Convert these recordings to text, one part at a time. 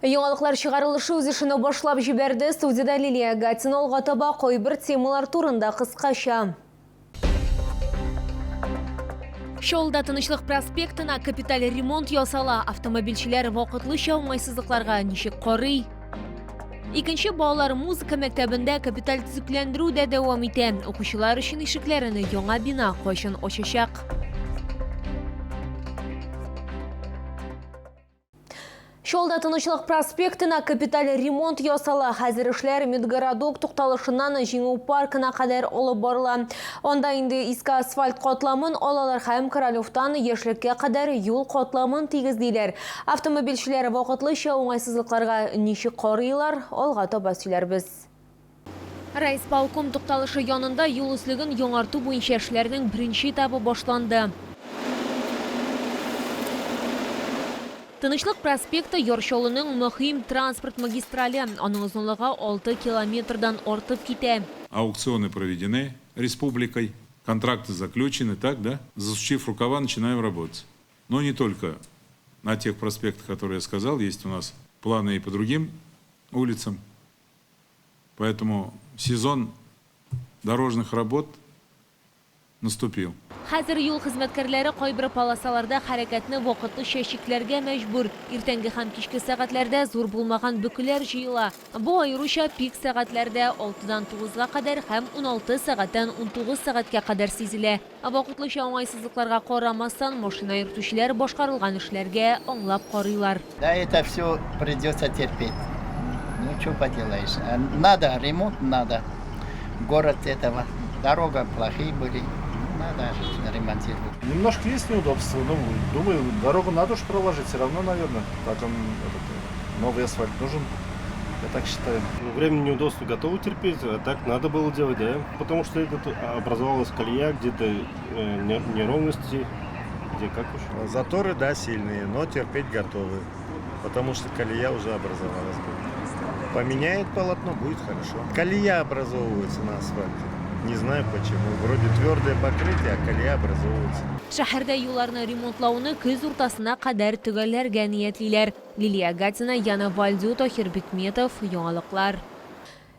Яңалыклар чыгарылышы үз ишин башлап җибәрде. Студияда Лилия Гатина таба кайбер темалар турында кыскача. Шолда Тынычлык проспектына капиталь ремонт ясала. Автомобильчиләр вакытлыча уңайсызлыкларга ничек карый? Икенче балалар музыка мәктәбендә капиталь төзекләндерү дә дәвам итә. Укучылар өчен ишекләрен яңа бина кайчан ачачак? Шолда Тынычлык проспектына капиталь ремонт ясала. Хәзер эшләр Медгородок тукталышыннан Җиңү паркына кадәр алып барыла. Анда инде иске асфальт катламын алалар һәм Королевтан Яшьлеккә кадәр юл катламын тигезлиләр. Автомобильчеләр вакытлыча уңайсызлыкларга ничек карыйлар? Алга таба сөйләрбез. Райисполком тукталышы янында юл өслеген яңарту буенча эшләрнең беренче этабы башланды. Тынычлык проспекты Йоршолының мөһим транспорт магистрали. Аның озынлыгы 6 километрдан артып китә. Аукционы проведены республикой, контракты заключены, так, да? Засучив рукава, начинаем работать. Но не только на тех проспектах, которые я сказал, есть у нас планы и по другим улицам. Поэтому сезон дорожных работ наступил. Хәзер юл хезмәткәрләре кайбер полосаларда хәрәкәтне вакытлыча чикләргә мәҗбүр. Иртәнге һәм кичке сәгатьләрдә зур булмаган бөкеләр җыела. Бу аеруча пик сәгатьләрдә 6-дан 9-га кадәр һәм 16 сәгатьтән 19 сәгатькә кадәр сизелә. Вакытлыча уңайсызлыкларга карамастан машина йөртүчеләр башкарылган эшләргә аңлап карыйлар. Да, это все придется терпеть. Ну, что поделаешь. Надо, ремонт надо. Город этого, дорога плохие были. Надо ремонтировать. Немножко есть неудобства, но думаю, дорогу надо уж проложить, все равно, наверное. Так новый асфальт нужен, я так считаю. Времени неудобства готовы терпеть, а так надо было делать, да. Потому что образовалась колея, где-то неровности, где как уж. Заторы, да, сильные, но терпеть готовы, потому что колея уже образовалась. Поменяет полотно, будет хорошо. Колея образовывается на асфальте. Не знаю почему. Вроде твердое покрытие, а колея образовывается. Шәһәрдә юлларны ремонтлауны көз уртасына кадәр төгәлләргә ниятлиләр. Лилия Гатина, Яна Вальдю, Тохир Бикметов, Яңалыклар.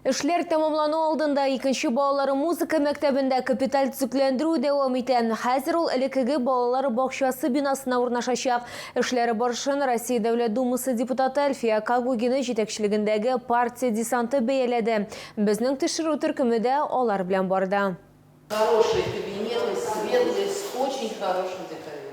Эшләр тәмамлану алдында икенче балалар музыка мәктәбендә капиталь төзекләндерү дәвам итә. Хәзер ул элеккеге балалар бакчасы бинасына урнашачак. Эшләре барышын Россия Дәүләт Думасы депутаты Альфия Кагугина җитәкчелегендәге партия десанты бәяләде. Безнең төшерү төркеме дә алар белән барды. Хорошие кабинеты, светлые, с очень хорошим декорированием.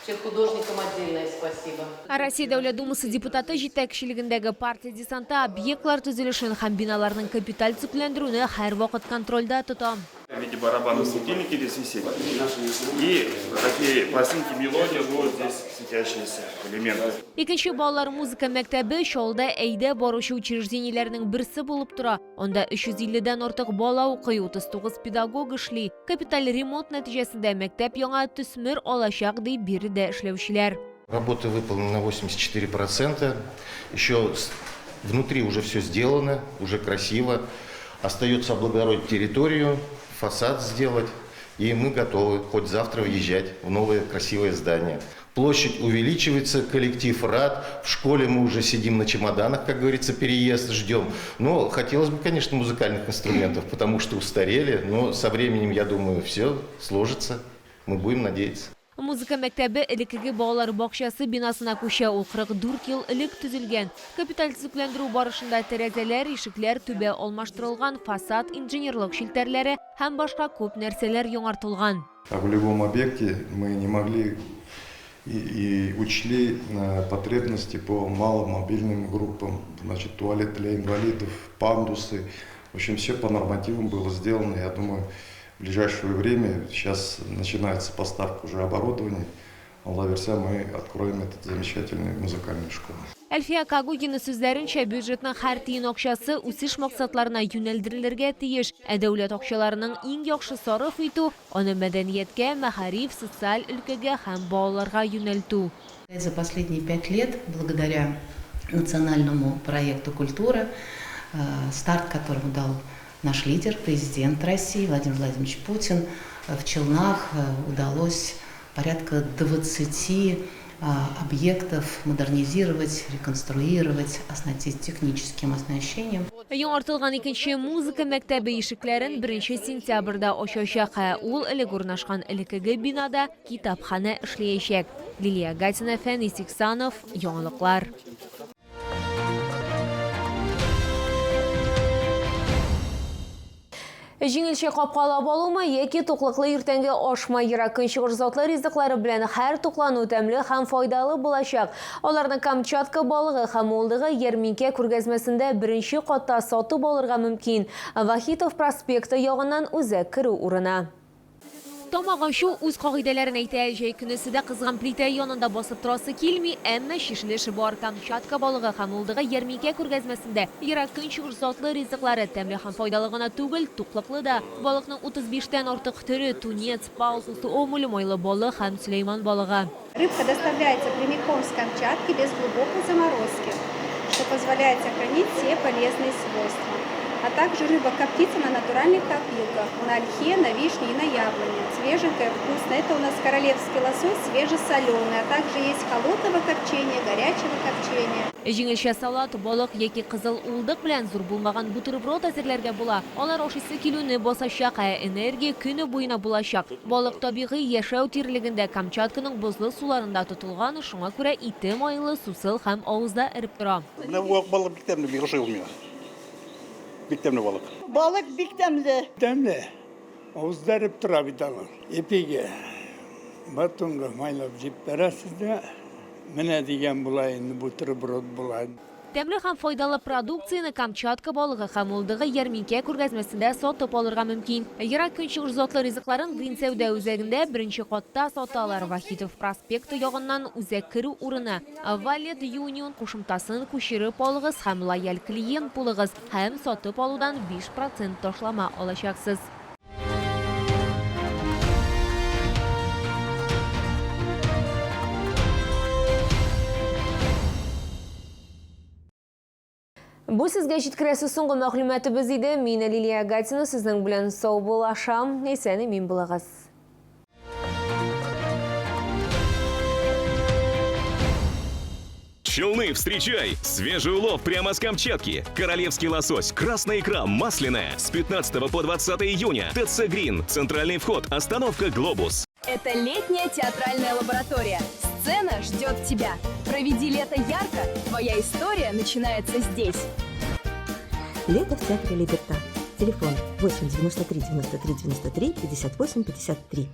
Всем художникам отдельное спасибо. Россия Дәүләт Думасы депутаты җитәкчелегендәге партия десанты объектлар төзелешен һәм биналарның капиталь төзекләндерүне һәрвакыт контрольда тота. В виде барабанных светильники здесь висели. И такие пластинки мелодия, вот здесь светящиеся элементы. Икенче балалар музыка мәктәбе Шолда әйдә баручы учреждениеләрнең берсе булып тора. Анда 350-дән артык бала укый, 39 педагог эшли. Капиталь ремонт нәтиҗәсендә мәктәп яңа төсмер алачак ди биредә эшләүчеләр. Работы выполнены на 84%. Еще внутри уже все сделано, уже красиво. Остается облагородить территорию, фасад сделать, и мы готовы хоть завтра въезжать в новое красивое здание. Площадь увеличивается, коллектив рад, в школе мы уже сидим на чемоданах, как говорится, переезд ждем. Но хотелось бы, конечно, музыкальных инструментов, потому что устарели, но со временем, я думаю, все сложится, мы будем надеяться. Музыка мәктәбе элеккеге балалар бакчасы бинасына күчә, ул 44 ел элек төзелгән. Капиталь төзекләндерү барышында тәрәзәләр, ишекләр, түбә алмаштырылган, фасад, инженерлык шелтәрләре һәм башка күп нәрсәләр яңартылган. В любом объекте мы не могли и учли потребности по маломобильным группам, значит, туалет для инвалидов, пандусы. В общем, все по нормативам было сделано. Я думаю, в ближайшее время, сейчас начинается поставка уже оборудования, Алла версия, мы откроем этот замечательный музыкальную школу. Альфия Кагугина сүзләренчә, бюджетның һәр тиен акчасы үсеш максатларына юнәлдерелергә тиеш. Дәүләт акчаларының иң яхшы сарыф итү, аны мәдәнияткә, мәгариф, социаль өлкәгә һәм балаларга юнәлтү. За последние 5 лет, благодаря национальному проекту «Культура», старт которому дал наш лидер, президент России Владимир Владимирович Путин, в Челнах удалось порядка 20 объектов модернизировать, реконструировать, оснастить техническим оснащением. Яңартылган икенче музыка мәктәбе ишекләрен 1 сентябрьдә ачачак. Ул элек урнашкан элекеге бинада китапханә эшләячәк. Лилия Гатина, Фәнис Иксанов, яңалыклар. Жиңелче капкалап алумы, яки туклыклы иртәнге ашма еракын чыгыш затлы ризыклары белән һәр туклану тәмле һәм файдалы булачак. Аларның Камчатка балыгы һәм улдыгы ярминкә күргәзмәсендә 1 катта сатып алырга мөмкин. Вахитов проспекты ягыннан үзәк керү урына. Тамагачу үз кагыйдәләрен әйтә, җәй көнесидә кызган плита янында басып торасы килми, әмма шишлеше бар. Камчатка балыгы һәм улдыгы ярминкә күргәзмәсендә ерак көн чыгыш затлы ризыклары тәмле һәм файдалы гына түгел, туклыклы да. Балыкның 35-тән артык төре: тунец, паус, омуль, майлы балык һәм Сөлейман балыгы. Рыбка доставляется прямиком с Камчатки без глубокой заморозки, что позволяет сохранить все полезные свойства. А также рыба коптится на натуральных копилках, на ольхе, на вишне и на яблоне. Свеженькая, вкусная. Это у нас королевский лосось, свежесоленый, а также есть холодного копчения, горячего копчения. Җиңелчә салат, балык яки кызыл улдык белән зур булмаган бутерброд әзерләргә була. Алар ашыйсы килүне басачак, энергия көне буена булачак. Балык табигый яшәү тирлегендә Камчатканың бозлы суларында тотылган, шуңа күрә ите майлы, сусыл һәм авызда эреп тора. Балык бик тәмле, бик ошый ул миңа. Бик тәмле балык. Балык бик тәмле. Тәмле. Авызда эреп тора бит аны. Эпиге батонга майлап җип берәсез дә менә дигән була инде бутерброд була. Тәмле һәм файдалы продукцияны Камчатка балыгы һәм улдыгы ярминкә күргәзмәсендә сатып алырга мөмкин. Ерак көн чыгыш затлы ризыкларын Грин сәүдә үзәгендә 1 катта саталар. Вахитов проспекты ягыннан үзәк керү урыны. Валет Юнион кушымтасын күчереп алыгыз һәм лояль клиент булыгыз һәм сатып алудан 5% ташлама алачаксыз. Бу сезгә җиткерәсе соңгы мәгълүматыбыз иде. Мин Лилия Гатина, сезнең белән сау булашам. Әйсән мин булыгыз. Челны, встречай! Свежий улов прямо с Камчатки. Королевский лосось, красная икра, масляная. С 15 по 20 июня. ТЦ Грин. Центральный вход. Остановка Глобус. Это летняя театральная лаборатория. Сцена ждет тебя. Проведи лето ярко. Твоя история начинается здесь. Лето в театре Либерта. Телефон 8 93 93 93 58 53.